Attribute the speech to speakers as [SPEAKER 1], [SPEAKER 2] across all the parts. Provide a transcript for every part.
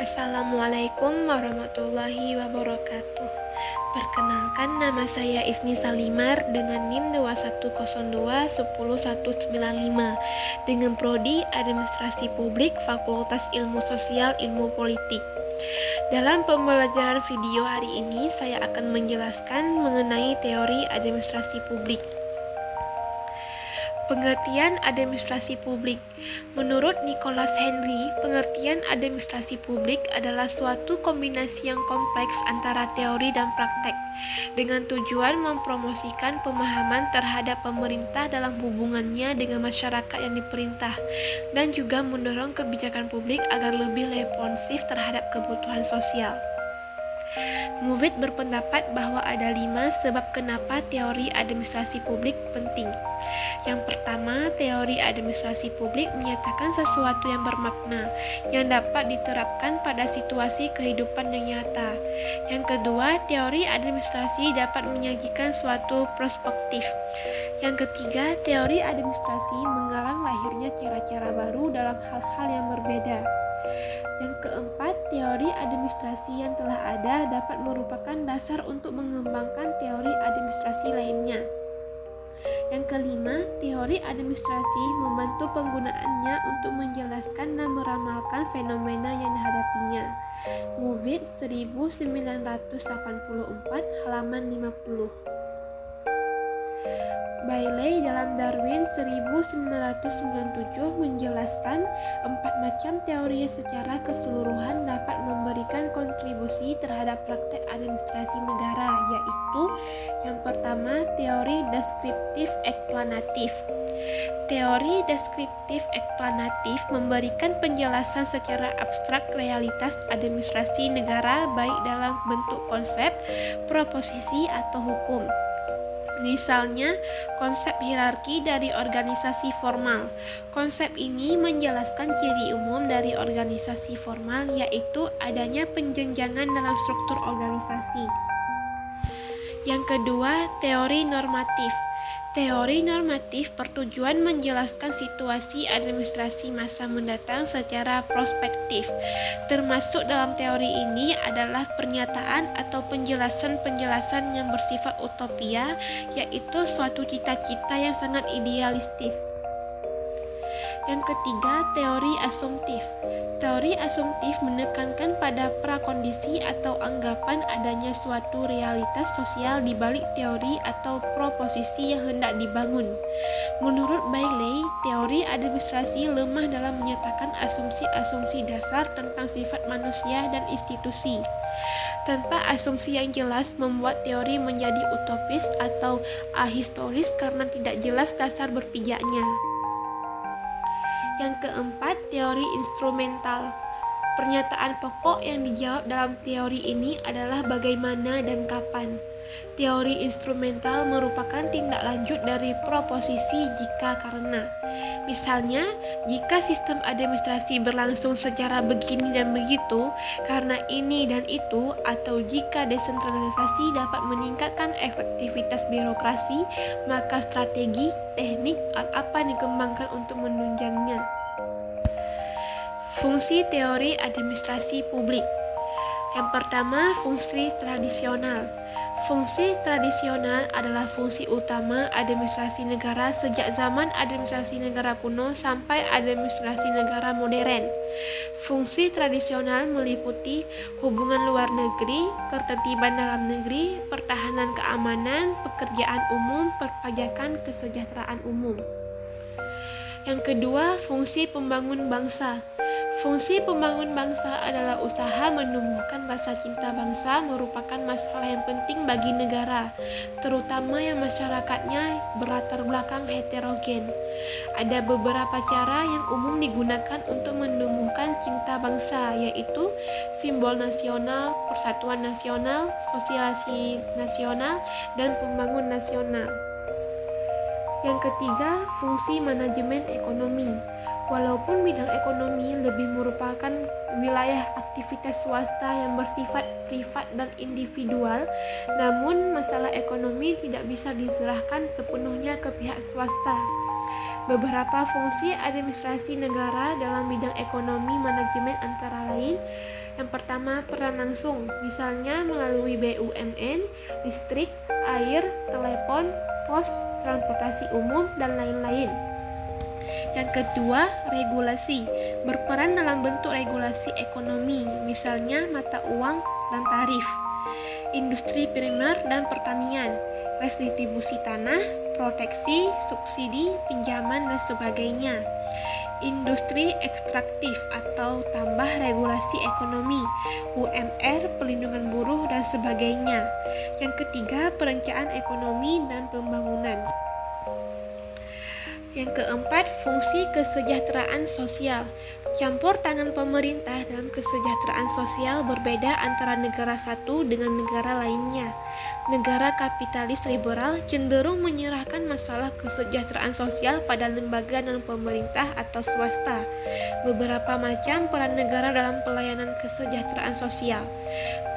[SPEAKER 1] Assalamualaikum warahmatullahi wabarakatuh. Perkenalkan, nama saya Isni Salimar dengan NIM 2102 10195 dengan prodi Administrasi Publik Fakultas Ilmu Sosial Ilmu Politik. Dalam pembelajaran video hari ini, saya akan menjelaskan mengenai teori administrasi publik. Pengertian administrasi publik. Menurut Nicholas Henry, pengertian administrasi publik adalah suatu kombinasi yang kompleks antara teori dan praktek, dengan tujuan mempromosikan pemahaman terhadap pemerintah dalam hubungannya dengan masyarakat yang diperintah, dan juga mendorong kebijakan publik agar lebih responsif terhadap kebutuhan sosial. Mufid berpendapat bahwa ada 5 sebab kenapa teori administrasi publik penting. Yang pertama, teori administrasi publik menyatakan sesuatu yang bermakna, yang dapat diterapkan pada situasi kehidupan yang nyata. Yang kedua, teori administrasi dapat menyajikan suatu perspektif. Yang ketiga, teori administrasi mengarang lahirnya cara-cara baru dalam hal-hal yang berbeda. Yang keempat, teori administrasi yang telah ada dapat merupakan dasar untuk mengembangkan teori administrasi lainnya. Yang kelima, teori administrasi membantu penggunaannya untuk menjelaskan dan meramalkan fenomena yang dihadapinya. Mufid 1984 halaman 50. Bailey dalam Darwin 1997 menjelaskan 4 macam teori yang secara keseluruhan dapat memberikan kontribusi terhadap praktek administrasi negara, yaitu yang pertama, teori deskriptif eksplanatif. Teori deskriptif eksplanatif memberikan penjelasan secara abstrak realitas administrasi negara baik dalam bentuk konsep, proposisi, atau hukum. Misalnya, konsep hierarki dari organisasi formal. Konsep ini menjelaskan ciri umum dari organisasi formal, yaitu adanya penjenjangan dalam struktur organisasi. Yang kedua, teori normatif. Teori normatif bertujuan menjelaskan situasi administrasi masa mendatang secara prospektif. Termasuk dalam teori ini adalah pernyataan atau penjelasan-penjelasan yang bersifat utopia, yaitu suatu cita-cita yang sangat idealistis. Yang ketiga, teori asumtif. Teori asumtif menekankan pada prakondisi atau anggapan adanya suatu realitas sosial di balik teori atau proposisi yang hendak dibangun. Menurut Bailey, teori administrasi lemah dalam menyatakan asumsi-asumsi dasar tentang sifat manusia dan institusi. Tanpa asumsi yang jelas membuat teori menjadi utopis atau ahistoris karena tidak jelas dasar berpijaknya. Yang keempat, teori instrumental. Pernyataan pokok yang dijawab dalam teori ini adalah bagaimana dan kapan. Teori instrumental merupakan tindak lanjut dari proposisi jika karena. Misalnya, jika sistem administrasi berlangsung secara begini dan begitu, karena ini dan itu, atau jika desentralisasi dapat meningkatkan efektivitas birokrasi, maka strategi, teknik, apa dikembangkan untuk menunjangnya. Fungsi teori administrasi publik. Yang pertama, fungsi tradisional. Fungsi tradisional adalah fungsi utama administrasi negara sejak zaman administrasi negara kuno sampai administrasi negara modern. Fungsi tradisional meliputi hubungan luar negeri, ketertiban dalam negeri, pertahanan keamanan, pekerjaan umum, perpajakan, kesejahteraan umum. Yang kedua, fungsi pembangun bangsa. Fungsi pembangun bangsa adalah usaha menumbuhkan rasa cinta bangsa merupakan masalah yang penting bagi negara, terutama yang masyarakatnya berlatar belakang heterogen. Ada beberapa cara yang umum digunakan untuk menumbuhkan cinta bangsa, yaitu simbol nasional, persatuan nasional, sosialisasi nasional, dan pembangun nasional. Yang ketiga, fungsi manajemen ekonomi. Walaupun bidang ekonomi lebih merupakan wilayah aktivitas swasta yang bersifat privat dan individual, namun masalah ekonomi tidak bisa diserahkan sepenuhnya ke pihak swasta. Beberapa fungsi administrasi negara dalam bidang ekonomi manajemen antara lain Yang pertama, peran langsung, misalnya melalui BUMN, listrik, air, telepon, pos, transportasi umum, dan lain-lain. Yang kedua, regulasi, berperan dalam bentuk regulasi ekonomi, misalnya mata uang dan tarif. Industri primer dan pertanian, redistribusi tanah, proteksi, subsidi, pinjaman, dan sebagainya. Industri ekstraktif atau tambah regulasi ekonomi, UMR, pelindungan buruh, dan sebagainya. Yang ketiga, perencanaan ekonomi dan pembangunan. Yang keempat, fungsi kesejahteraan sosial. Campur tangan pemerintah dalam kesejahteraan sosial berbeda antara negara satu dengan negara lainnya. Negara kapitalis liberal cenderung menyerahkan masalah kesejahteraan sosial pada lembaga dan pemerintah atau swasta. Beberapa macam peran negara dalam pelayanan kesejahteraan sosial: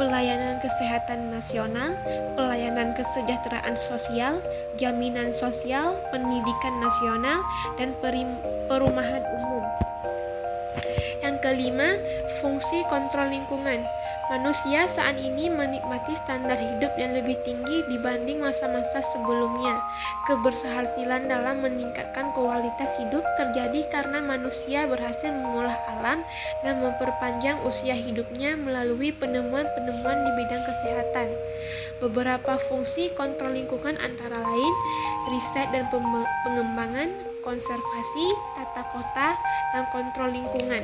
[SPEAKER 1] pelayanan kesehatan nasional, pelayanan kesejahteraan sosial, jaminan sosial, pendidikan nasional, dan perumahan umum. Yang kelima, fungsi kontrol lingkungan. Manusia saat ini menikmati standar hidup yang lebih tinggi dibanding masa-masa sebelumnya. Keberhasilan dalam meningkatkan kualitas hidup terjadi karena manusia berhasil mengolah alam dan memperpanjang usia hidupnya melalui penemuan-penemuan di bidang kesehatan. Beberapa fungsi kontrol lingkungan antara lain riset dan pengembangan, konservasi, tata kota, dan kontrol lingkungan.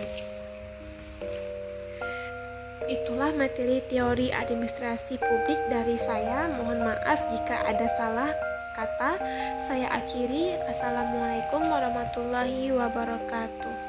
[SPEAKER 1] Itulah materi teori administrasi publik dari saya. Mohon maaf jika ada salah kata. Saya akhiri. Assalamualaikum warahmatullahi wabarakatuh.